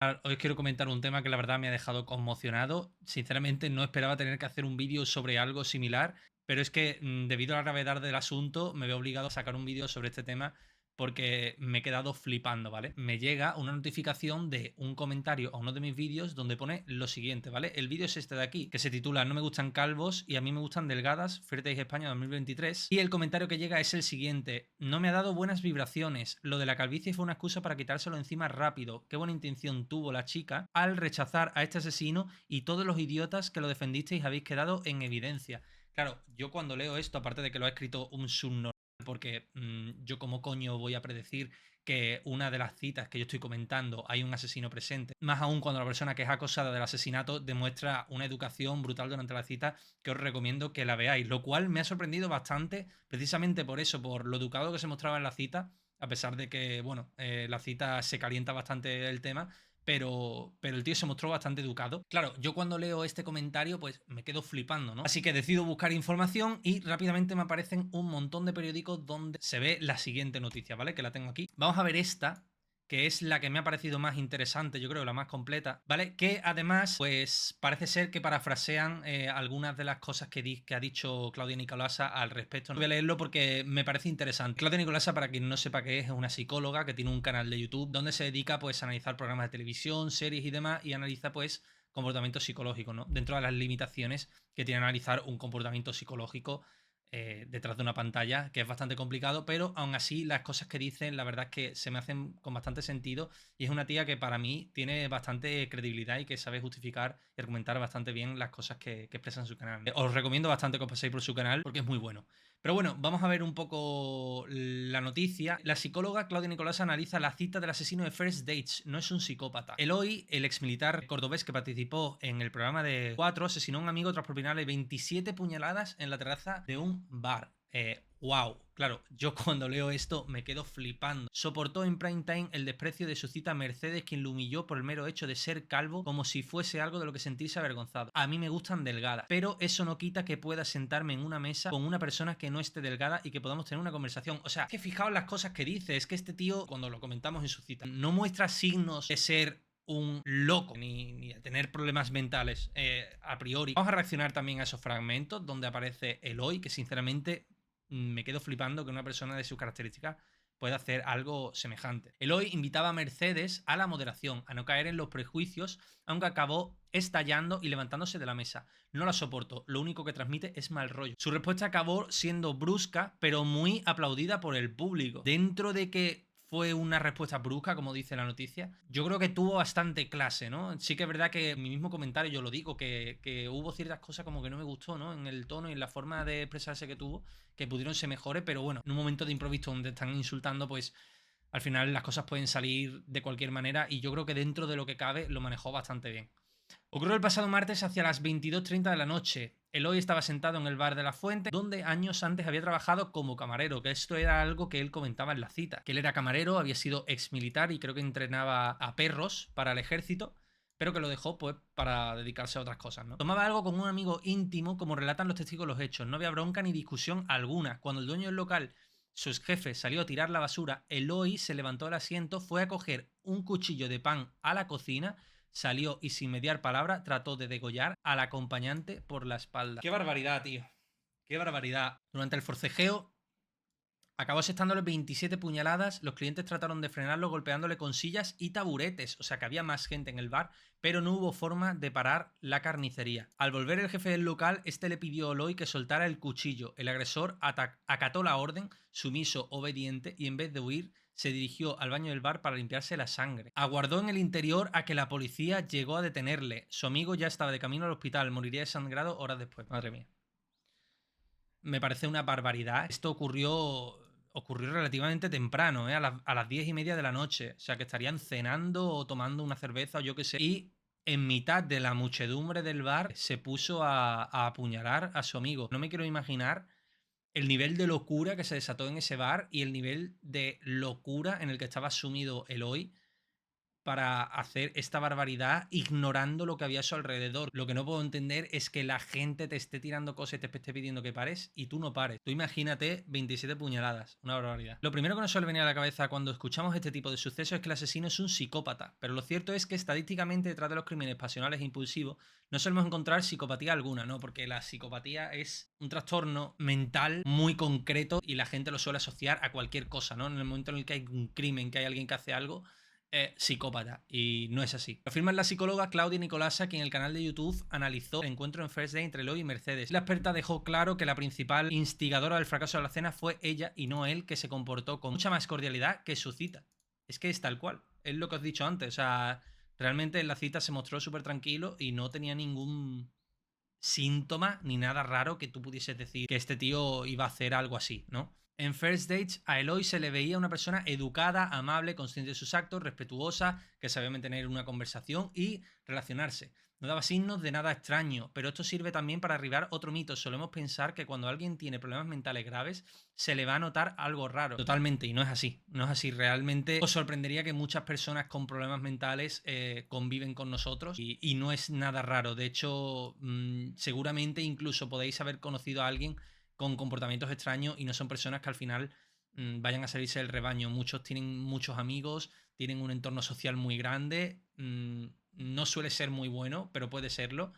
Hoy os quiero comentar un tema que la verdad me ha dejado conmocionado. Sinceramente no esperaba tener que hacer un vídeo sobre algo similar, pero es que debido a la gravedad del asunto me veo obligado a sacar un vídeo sobre este tema porque me he quedado flipando, ¿vale? Me llega una notificación de un comentario a uno de mis vídeos donde pone lo siguiente, ¿vale? El vídeo es este de aquí, que se titula No me gustan calvos y a mí me gustan delgadas, Fair Taste España 2023. Y el comentario que llega es el siguiente: no me ha dado buenas vibraciones, lo de la calvicie fue una excusa para quitárselo encima rápido, qué buena intención tuvo la chica al rechazar a este asesino y todos los idiotas que lo defendisteis habéis quedado en evidencia. Claro, yo cuando leo esto, aparte de que lo ha escrito un subnormal, porque yo como coño voy a predecir que una de las citas que yo estoy comentando hay un asesino presente, más aún cuando la persona que es acosada del asesinato demuestra una educación brutal durante la cita, que os recomiendo que la veáis, lo cual me ha sorprendido bastante, precisamente por eso, por lo educado que se mostraba en la cita, a pesar de que, bueno, la cita se calienta bastante el tema, pero el tío se mostró bastante educado. Claro, yo cuando leo este comentario, pues me quedo flipando, ¿no? Así que decido buscar información y rápidamente me aparecen un montón de periódicos donde se ve la siguiente noticia, ¿vale? Que la tengo aquí. Vamos a ver esta, que es la que me ha parecido más interesante, yo creo, la más completa, ¿vale? Que además, pues parece ser que parafrasean algunas de las cosas que ha dicho Claudia Nicolasa al respecto. No voy a leerlo porque me parece interesante. Claudia Nicolasa, para quien no sepa qué es una psicóloga que tiene un canal de YouTube donde se dedica pues a analizar programas de televisión, series y demás, y analiza pues comportamientos psicológicos, ¿no? Dentro de las limitaciones que tiene analizar un comportamiento psicológico detrás de una pantalla, que es bastante complicado, pero aún así las cosas que dicen, la verdad es que se me hacen con bastante sentido y es una tía que para mí tiene bastante credibilidad y que sabe justificar y argumentar bastante bien las cosas que expresa en su canal. Os recomiendo bastante que os paséis por su canal porque es muy bueno. Pero bueno, vamos a ver un poco la noticia. La psicóloga Claudia Nicolás analiza la cita del asesino de First Dates. No es un psicópata. Eloy, el exmilitar cordobés que participó en el programa de 4, asesinó a un amigo tras propinarle 27 puñaladas en la terraza de un bar. Wow, claro, yo cuando leo esto me quedo flipando. Soportó en prime time el desprecio de su cita Mercedes, quien lo humilló por el mero hecho de ser calvo, como si fuese algo de lo que sentirse avergonzado. A mí me gustan delgadas, pero eso no quita que pueda sentarme en una mesa con una persona que no esté delgada y que podamos tener una conversación. O sea, que fijaos las cosas que dice. Es que este tío, cuando lo comentamos en su cita, no muestra signos de ser un loco ni de tener problemas mentales a priori. Vamos a reaccionar también a esos fragmentos donde aparece Eloy, que sinceramente me quedo flipando que una persona de sus características pueda hacer algo semejante. Eloy invitaba a Mercedes a la moderación, a no caer en los prejuicios, aunque acabó estallando y levantándose de la mesa. No la soporto, lo único que transmite es mal rollo. Su respuesta acabó siendo brusca, pero muy aplaudida por el público. Dentro de que fue una respuesta brusca, como dice la noticia, yo creo que tuvo bastante clase, ¿no? Sí que es verdad que en mi mismo comentario yo lo digo, que hubo ciertas cosas como que no me gustó, ¿no? En el tono y en la forma de expresarse que tuvo, que pudieron ser mejores, pero bueno, en un momento de improviso donde están insultando, pues al final las cosas pueden salir de cualquier manera y yo creo que dentro de lo que cabe lo manejó bastante bien. Ocurrió el pasado martes hacia las 22:30 de la noche. Eloy estaba sentado en el bar de la Fuente, donde años antes había trabajado como camarero, que esto era algo que él comentaba en la cita, que él era camarero, había sido ex militar y creo que entrenaba a perros para el ejército, pero que lo dejó pues para dedicarse a otras cosas, ¿no? Tomaba algo con un amigo íntimo, como relatan los testigos los hechos. No había bronca ni discusión alguna. Cuando el dueño del local, su ex jefe, salió a tirar la basura, Eloy se levantó del asiento, fue a coger un cuchillo de pan a la cocina, salió y sin mediar palabra trató de degollar al acompañante por la espalda. ¡Qué barbaridad, tío! ¡Qué barbaridad! Durante el forcejeo acabó asestándole 27 puñaladas. Los clientes trataron de frenarlo golpeándole con sillas y taburetes. O sea que había más gente en el bar, pero no hubo forma de parar la carnicería. Al volver el jefe del local, este le pidió a Eloy que soltara el cuchillo. El agresor acató la orden, sumiso, obediente, y en vez de huir, se dirigió al baño del bar para limpiarse la sangre. Aguardó en el interior a que la policía llegó a detenerle. Su amigo ya estaba de camino al hospital. Moriría desangrado horas después. Madre mía. Me parece una barbaridad. Esto ocurrió relativamente temprano, a las 10:30 de la noche. O sea, que estarían cenando o tomando una cerveza o yo qué sé. Y en mitad de la muchedumbre del bar se puso a apuñalar a su amigo. No me quiero imaginar el nivel de locura que se desató en ese bar y el nivel de locura en el que estaba sumido Eloy para hacer esta barbaridad ignorando lo que había a su alrededor. Lo que no puedo entender es que la gente te esté tirando cosas y te esté pidiendo que pares y tú no pares. Tú imagínate 27 puñaladas, una barbaridad. Lo primero que nos suele venir a la cabeza cuando escuchamos este tipo de sucesos es que el asesino es un psicópata, pero lo cierto es que estadísticamente detrás de los crímenes pasionales e impulsivos no solemos encontrar psicopatía alguna, ¿no? Porque la psicopatía es un trastorno mental muy concreto y la gente lo suele asociar a cualquier cosa, ¿no? En el momento en el que hay un crimen, que hay alguien que hace algo, psicópata, y no es así. Lo afirma la psicóloga Claudia Nicolasa, quien en el canal de YouTube analizó el encuentro en First Day entre Eloy y Mercedes. La experta dejó claro que la principal instigadora del fracaso de la cena fue ella y no él, que se comportó con mucha más cordialidad que su cita. Es que es tal cual, es lo que os he dicho antes, o sea, realmente en la cita se mostró súper tranquilo y no tenía ningún síntoma ni nada raro que tú pudieses decir que este tío iba a hacer algo así, ¿no? En First Dates a Eloy se le veía una persona educada, amable, consciente de sus actos, respetuosa, que sabía mantener una conversación y relacionarse. No daba signos de nada extraño, pero esto sirve también para arribar otro mito. Solemos pensar que cuando alguien tiene problemas mentales graves se le va a notar algo raro. Totalmente, y no es así. No es así. Realmente os sorprendería que muchas personas con problemas mentales conviven con nosotros y no es nada raro. De hecho, seguramente incluso podéis haber conocido a alguien con comportamientos extraños y no son personas que al final vayan a salirse del rebaño. Muchos tienen muchos amigos, tienen un entorno social muy grande, no suele ser muy bueno, pero puede serlo.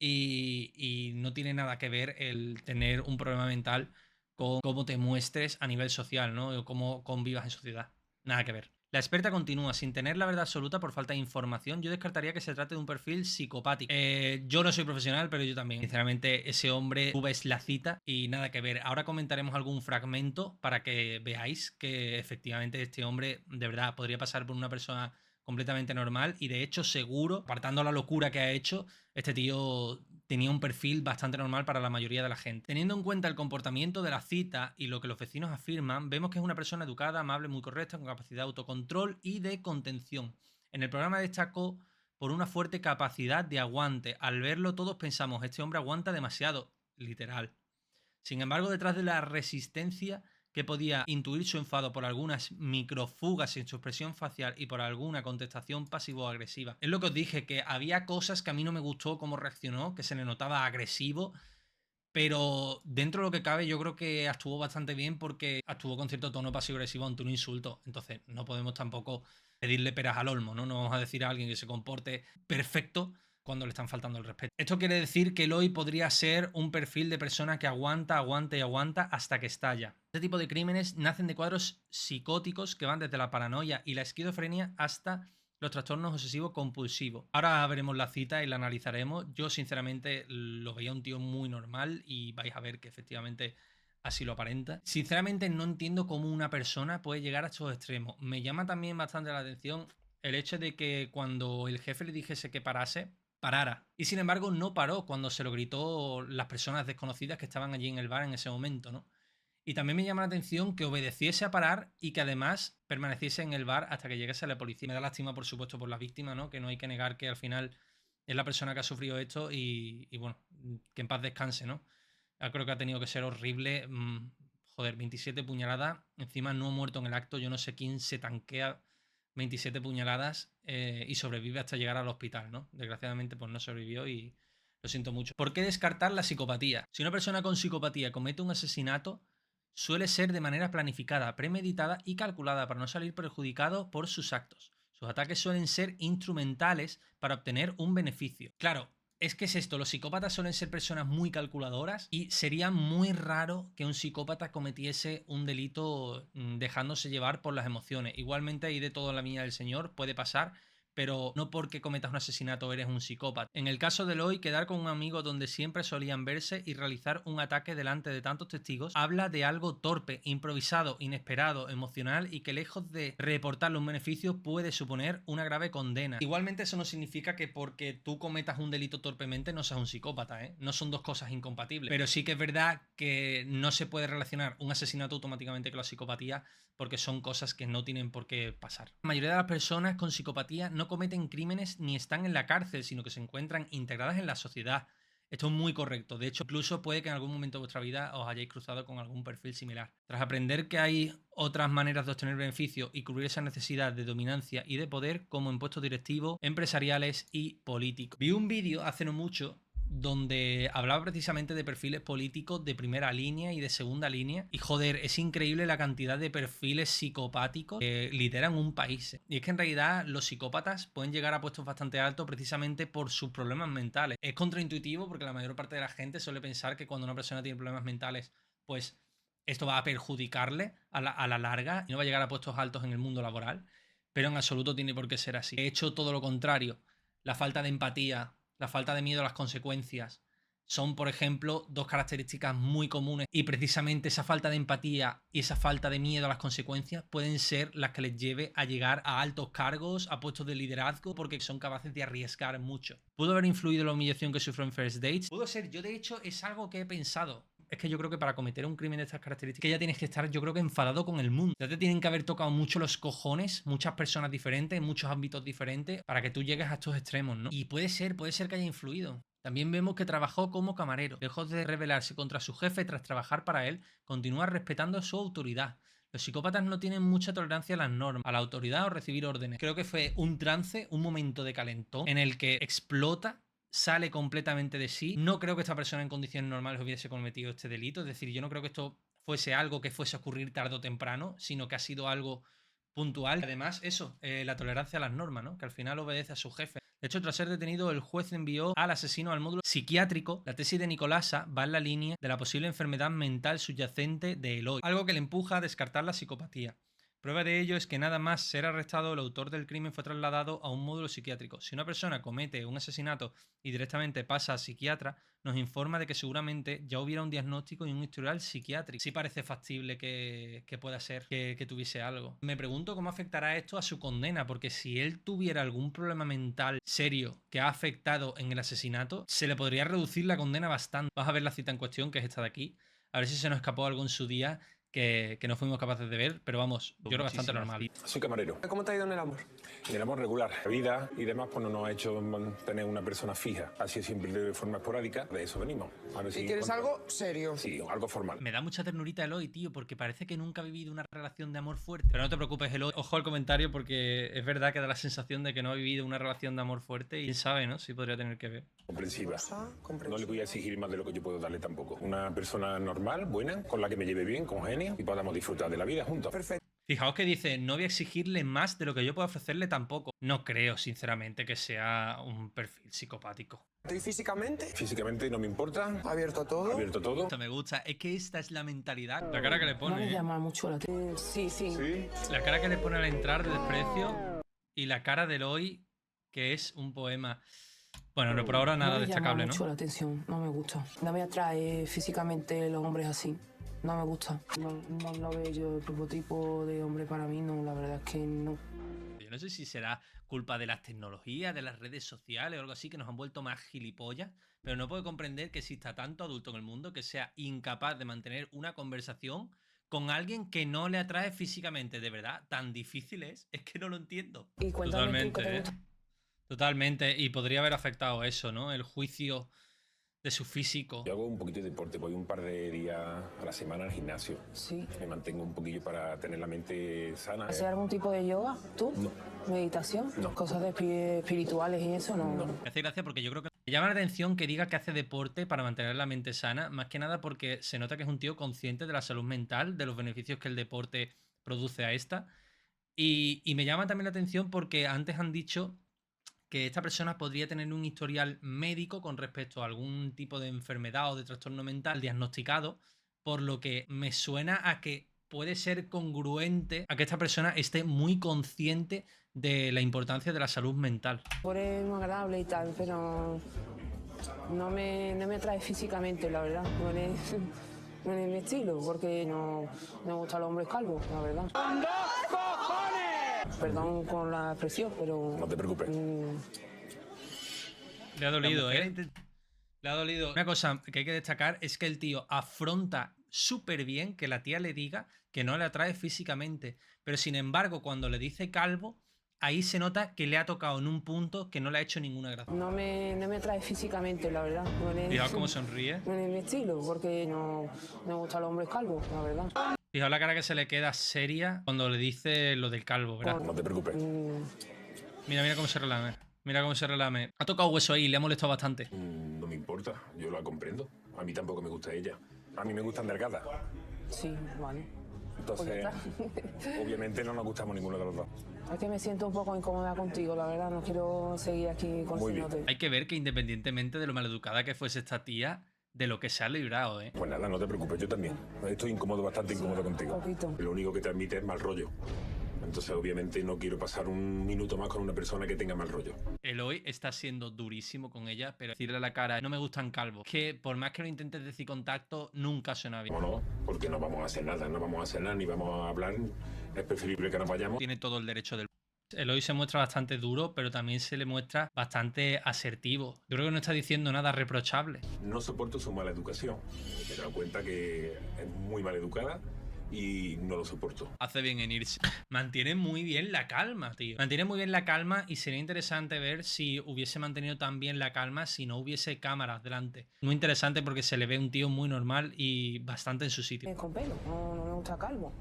Y no tiene nada que ver el tener un problema mental con cómo te muestres a nivel social, ¿no? O cómo convivas en sociedad. Nada que ver. La experta continúa, sin tener la verdad absoluta por falta de información, yo descartaría que se trate de un perfil psicopático. Yo no soy profesional, pero yo también. Sinceramente, ese hombre, tú ves la cita y nada que ver. Ahora comentaremos algún fragmento para que veáis que efectivamente este hombre de verdad podría pasar por una persona completamente normal y de hecho seguro, apartando la locura que ha hecho, este tío tenía un perfil bastante normal para la mayoría de la gente. Teniendo en cuenta el comportamiento de la cita y lo que los vecinos afirman, vemos que es una persona educada, amable, muy correcta, con capacidad de autocontrol y de contención. En el programa destacó por una fuerte capacidad de aguante. Al verlo todos pensamos, este hombre aguanta demasiado, literal. Sin embargo, detrás de la resistencia que podía intuir su enfado por algunas microfugas en su expresión facial y por alguna contestación pasivo-agresiva. Es lo que os dije, que había cosas que a mí no me gustó cómo reaccionó, que se le notaba agresivo, pero dentro de lo que cabe yo creo que actuó bastante bien porque actuó con cierto tono pasivo-agresivo ante un insulto. Entonces no podemos tampoco pedirle peras al olmo, ¿no? No vamos a decir a alguien que se comporte perfecto cuando le están faltando el respeto. Esto quiere decir que Eloy podría ser un perfil de persona que aguanta, aguanta y aguanta hasta que estalla. Este tipo de crímenes nacen de cuadros psicóticos que van desde la paranoia y la esquizofrenia hasta los trastornos obsesivos compulsivos. Ahora veremos la cita y la analizaremos. Yo sinceramente lo veía un tío muy normal y vais a ver que efectivamente así lo aparenta. Sinceramente no entiendo cómo una persona puede llegar a estos extremos. Me llama también bastante la atención el hecho de que cuando el jefe le dijese que parara. Y sin embargo no paró cuando se lo gritó las personas desconocidas que estaban allí en el bar en ese momento, ¿no? Y también me llama la atención que obedeciese a parar y que además permaneciese en el bar hasta que llegase la policía. Me da lástima, por supuesto, por la víctima, ¿no? Que no hay que negar que al final es la persona que ha sufrido esto y bueno, que en paz descanse, ¿no? Yo creo que ha tenido que ser horrible. Joder, 27 puñaladas. Encima no ha muerto en el acto. Yo no sé quién se tanquea 27 puñaladas y sobrevive hasta llegar al hospital, ¿no? Desgraciadamente, pues no sobrevivió y lo siento mucho. ¿Por qué descartar la psicopatía? Si una persona con psicopatía comete un asesinato, suele ser de manera planificada, premeditada y calculada para no salir perjudicado por sus actos. Sus ataques suelen ser instrumentales para obtener un beneficio. Claro, es que es esto, los psicópatas suelen ser personas muy calculadoras y sería muy raro que un psicópata cometiese un delito dejándose llevar por las emociones. Igualmente hay de todo en la viña del Señor, puede pasar, pero no porque cometas un asesinato eres un psicópata. En el caso de Eloy, quedar con un amigo donde siempre solían verse y realizar un ataque delante de tantos testigos habla de algo torpe, improvisado, inesperado, emocional y que lejos de reportarle un beneficio puede suponer una grave condena. Igualmente eso no significa que porque tú cometas un delito torpemente no seas un psicópata, ¿eh? No son dos cosas incompatibles. Pero sí que es verdad que no se puede relacionar un asesinato automáticamente con la psicopatía porque son cosas que no tienen por qué pasar. La mayoría de las personas con psicopatía no cometen crímenes ni están en la cárcel, sino que se encuentran integradas en la sociedad. Esto es muy correcto. De hecho, incluso puede que en algún momento de vuestra vida os hayáis cruzado con algún perfil similar. Tras aprender que hay otras maneras de obtener beneficios y cubrir esa necesidad de dominancia y de poder, como en puestos directivos, empresariales y políticos. Vi un vídeo hace no mucho donde hablaba precisamente de perfiles políticos de primera línea y de segunda línea. Y joder, es increíble la cantidad de perfiles psicopáticos que lideran un país. Y es que en realidad los psicópatas pueden llegar a puestos bastante altos precisamente por sus problemas mentales. Es contraintuitivo porque la mayor parte de la gente suele pensar que cuando una persona tiene problemas mentales, pues esto va a perjudicarle a la larga y no va a llegar a puestos altos en el mundo laboral. Pero en absoluto tiene por qué ser así. De hecho, todo lo contrario. La falta de empatía, la falta de miedo a las consecuencias, son, por ejemplo, dos características muy comunes y precisamente esa falta de empatía y esa falta de miedo a las consecuencias pueden ser las que les lleve a llegar a altos cargos, a puestos de liderazgo, porque son capaces de arriesgar mucho. ¿Pudo haber influido la humillación que sufrió en First Dates? Pudo ser. Yo, de hecho, es algo que he pensado. Es que yo creo que para cometer un crimen de estas características ya tienes que estar, yo creo que enfadado con el mundo. Ya te tienen que haber tocado mucho los cojones, muchas personas diferentes, en muchos ámbitos diferentes, para que tú llegues a estos extremos, ¿no? Y puede ser que haya influido. También vemos que trabajó como camarero. Lejos de rebelarse contra su jefe tras trabajar para él, continúa respetando su autoridad. Los psicópatas no tienen mucha tolerancia a las normas, a la autoridad o recibir órdenes. Creo que fue un trance, un momento de calentón, en el que explota, sale completamente de sí. No creo que esta persona en condiciones normales hubiese cometido este delito. Es decir, yo no creo que esto fuese algo que fuese a ocurrir tarde o temprano, sino que ha sido algo puntual. Además, eso, la tolerancia a las normas, ¿no? Que al final obedece a su jefe. De hecho, tras ser detenido, el juez envió al asesino al módulo psiquiátrico. La tesis de Nicolasa va en la línea de la posible enfermedad mental subyacente de Eloy, algo que le empuja a descartar la psicopatía. Prueba de ello es que nada más ser arrestado, el autor del crimen fue trasladado a un módulo psiquiátrico. Si una persona comete un asesinato y directamente pasa a psiquiatra, nos informa de que seguramente ya hubiera un diagnóstico y un historial psiquiátrico. Sí parece factible que pueda ser que tuviese algo. Me pregunto cómo afectará esto a su condena, porque si él tuviera algún problema mental serio que ha afectado en el asesinato, se le podría reducir la condena bastante. Vas a ver la cita en cuestión, que es esta de aquí. A ver si se nos escapó algo en su día que no fuimos capaces de ver, pero vamos, yo creo bastante normal. Soy camarero. ¿Cómo te ha ido en el amor? En el amor regular. La vida y demás pues no nos ha hecho tener una persona fija. Ha sido siempre de forma esporádica. De eso venimos. A ver ¿Y quieres algo serio? Sí, algo formal. Me da mucha ternurita Eloy, tío, porque parece que nunca ha vivido una relación de amor fuerte. Pero no te preocupes, Eloy. Ojo al comentario, porque es verdad que da la sensación de que no ha vivido una relación de amor fuerte y quién sabe, ¿no? Sí podría tener que ver. Comprensiva. No le voy a exigir más de lo que yo puedo darle tampoco. Una persona normal, buena, con la que me lleve bien, con genio y podamos disfrutar de la vida juntos. Perfecto. Fijaos que dice, no voy a exigirle más de lo que yo puedo ofrecerle tampoco. No creo, sinceramente, que sea un perfil psicopático. ¿Y físicamente? Físicamente no me importa. ¿Abierto a todo? Abierto a todo. Esto me gusta. Es que esta es la mentalidad. La cara que le No pone. me llama mucho la atención. Sí. Sí. La cara que le pone al entrar de desprecio y la cara de Eloy, que es un poema. Bueno, no, por ahora nada no me destacable, llama mucho ¿no? la atención, no me gusta. No me atrae físicamente los hombres así. No me gusta. No veo yo el prototipo de hombre para mí, no, la verdad es que no. Yo no sé si será culpa de las tecnologías, de las redes sociales o algo así, que nos han vuelto más gilipollas, pero no puedo comprender que exista tanto adulto en el mundo que sea incapaz de mantener una conversación con alguien que no le atrae físicamente. De verdad, tan difícil es que no lo entiendo. Y cuéntame tú qué te gusta. Totalmente, y podría haber afectado eso, ¿no? El juicio de su físico. Yo hago un poquito de deporte, voy un par de días a la semana al gimnasio. Sí. Me mantengo un poquillo para tener la mente sana. ¿Hacer algún tipo de yoga? ¿Tú? No. ¿Meditación? No. ¿Cosas de espirituales y eso? No. Me hace gracia porque yo creo que me llama la atención que diga que hace deporte para mantener la mente sana, más que nada porque se nota que es un tío consciente de la salud mental, de los beneficios que el deporte produce a esta. Y me llama también la atención porque antes han dicho que esta persona podría tener un historial médico con respecto a algún tipo de enfermedad o de trastorno mental diagnosticado, por lo que me suena a que puede ser congruente a que esta persona esté muy consciente de la importancia de la salud mental. Es muy agradable y tal, pero no me atrae físicamente, la verdad. No es mi estilo, porque no me gustan los hombres calvos, la verdad. Perdón con la expresión, pero... No te preocupes. Le ha dolido, ¿eh? Le ha dolido. Una cosa que hay que destacar es que el tío afronta súper bien que la tía le diga que no le atrae físicamente, pero sin embargo, cuando le dice calvo, ahí se nota que le ha tocado en un punto que no le ha hecho ninguna gracia. No me atrae físicamente, la verdad. Fijaos cómo sonríe. No es mi estilo, porque no me gustan los hombres calvos, la verdad. Fijaos la cara que se le queda seria cuando le dice lo del calvo, ¿verdad? No te preocupes. Mira cómo se relame. Mira cómo se relame. Ha tocado hueso ahí, le ha molestado bastante. No me importa, yo la comprendo. A mí tampoco me gusta ella. A mí me gustan delgadas. Sí, vale. Entonces, obviamente no nos gustamos ninguno de los dos. Es que me siento un poco incómoda contigo, la verdad. No quiero seguir aquí conociéndote. Hay que ver que independientemente de lo maleducada que fuese esta tía, de lo que se ha librado, ¿eh? Pues nada, no te preocupes, yo también. Estoy incómodo, bastante incómodo contigo. Un poquito. Lo único que transmite es mal rollo. Entonces, obviamente, no quiero pasar un minuto más con una persona que tenga mal rollo. Eloy está siendo durísimo con ella, pero decirle a la cara, no me gustan calvos. Que por más que lo intentes decir contacto, nunca suena bien. No, porque no vamos a hacer nada, no vamos a hacer nada, ni vamos a hablar. Es preferible que nos vayamos. Tiene todo el derecho del... Eloy se muestra bastante duro, pero también se le muestra bastante asertivo. Yo creo que no está diciendo nada reprochable. No soporto su mala educación. Me he dado cuenta que es muy mal educada y no lo soporto. Hace bien en irse. Mantiene muy bien la calma, tío. Mantiene muy bien la calma y sería interesante ver si hubiese mantenido tan bien la calma si no hubiese cámaras delante. Muy interesante porque se le ve un tío muy normal y bastante en su sitio. Con pelo, no me gusta calvo.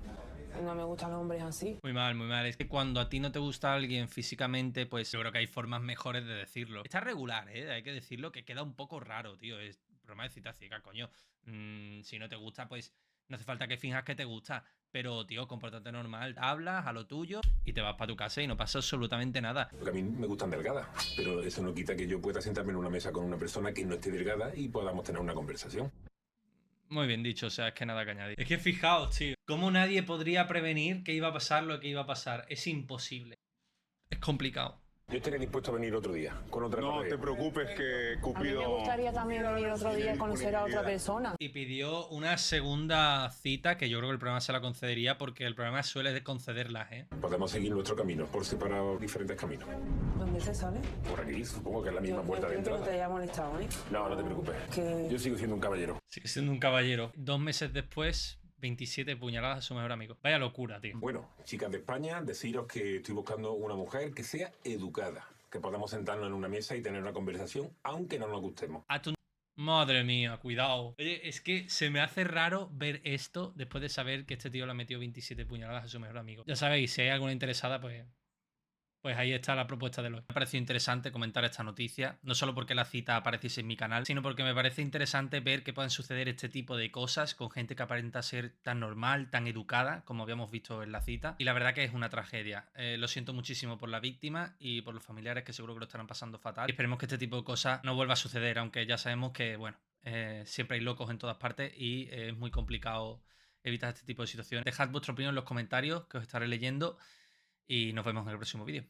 No me gustan los hombres así. Muy mal, muy mal. Es que cuando a ti no te gusta alguien físicamente, pues yo creo que hay formas mejores de decirlo. Está regular, ¿eh? Hay que decirlo, que queda un poco raro, tío. Es broma de cita ciega, coño. Si no te gusta, pues no hace falta que finjas que te gusta. Pero, tío, compórtate normal. Hablas a lo tuyo y te vas para tu casa y no pasa absolutamente nada. Porque a mí me gustan delgadas, pero eso no quita que yo pueda sentarme en una mesa con una persona que no esté delgada y podamos tener una conversación. Muy bien dicho, o sea, es que nada que añadir. Es que fijaos, tío, cómo nadie podría prevenir que iba a pasar lo que iba a pasar. Es imposible. Es complicado. Yo estaría dispuesto a venir otro día, con otra No pareja. te preocupes que A mí Cupido... me gustaría también venir otro día a conocer a otra persona. Y pidió una segunda cita que yo creo que el programa se la concedería porque el programa suele concederlas, ¿eh? Podemos seguir nuestro camino, por separado diferentes caminos. ¿Dónde se sale? Por aquí, supongo que es la misma Yo puerta de creo que no te entrada. haya molestado, ¿eh? No, no te preocupes. Que- Yo sigo siendo un caballero. Sigue siendo un caballero. 2 meses después, 27 puñaladas a su mejor amigo. Vaya locura, tío. Bueno, chicas de España, deciros que estoy buscando una mujer que sea educada, que podamos sentarnos en una mesa y tener una conversación, aunque no nos gustemos. A tu... Madre mía, cuidado. Oye, es que se me hace raro ver esto después de saber que este tío le ha metido 27 puñaladas a su mejor amigo. Ya sabéis, si hay alguna interesada, pues ahí está la propuesta de Eloy. Me ha parecido interesante comentar esta noticia, no solo porque la cita apareciese en mi canal, sino porque me parece interesante ver que pueden suceder este tipo de cosas con gente que aparenta ser tan normal, tan educada, como habíamos visto en la cita. Y la verdad que es una tragedia. Lo siento muchísimo por la víctima y por los familiares que seguro que lo estarán pasando fatal. Y esperemos que este tipo de cosas no vuelva a suceder, aunque ya sabemos que, bueno, siempre hay locos en todas partes y es muy complicado evitar este tipo de situaciones. Dejad vuestra opinión en los comentarios, que os estaré leyendo, y nos vemos en el próximo vídeo.